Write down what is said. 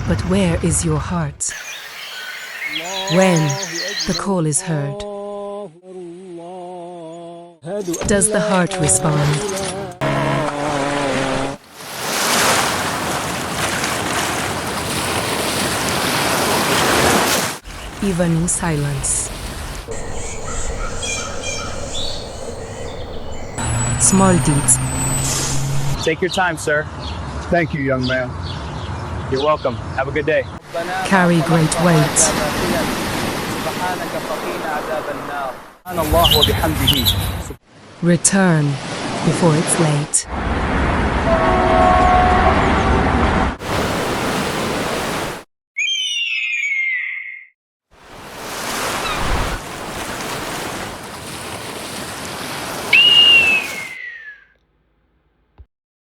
But where is your heart? When the call is heard, does the heart respond? Even in silence. Small deeds. Take your time, sir. Thank you, young man. You're welcome. Have a good day. Carry great weight. Return before it's late.